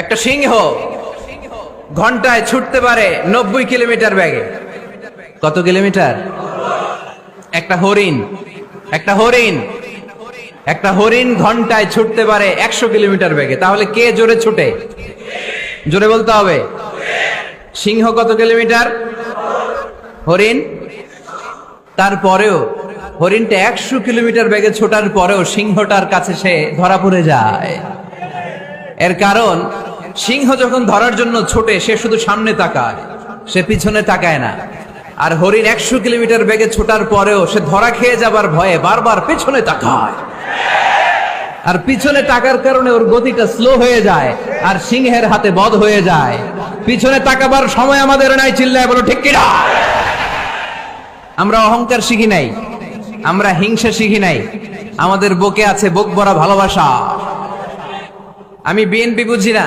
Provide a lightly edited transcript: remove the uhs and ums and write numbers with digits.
একটা সিংহ ঘন্টায় ছুটতে পারে 90 কিলোমিটার বেগে। কত কিলোমিটার? একটা হরিণ ঘন্টায় ছুটতে পারে 100 কিলোমিটার বেগে। তাহলে কে জোরে ছুটে? জোরে বলতে হবে। সিংহ কত কিলোমিটার? হরিণ। তারপরেও হরিণটা 100 কিলোমিটার বেগে ছোটার পরেও সিংহটার কাছে সে ধরা পড়ে যায়। এর কারণ সিংহ যখন ধরার জন্য ছোটে সে শুধু সামনে তাকায়, সে পিছনে তাকায় না। আর হরিণ 100 কিলোমিটার বেগে ছোটার পরেও সে ধরা খেয়ে যাবার ভয়ে বারবার পেছনে তাকায়। আর পিছনে তাকার কারণে ওর গতিটা স্লো হয়ে যায় আর সিংহের হাতে বধ হয়ে যায়। পিছনে তাকাবার সময় আমাদের নাই, চিল্লায় বলো ঠিক কিনা? আমরা অহংকার শিখি নাই, আমরা হিংসা শিখি নাই, আমাদের বুকে আছে বুক ভরা ভালোবাসা। আমি বিএনপি বুঝি না।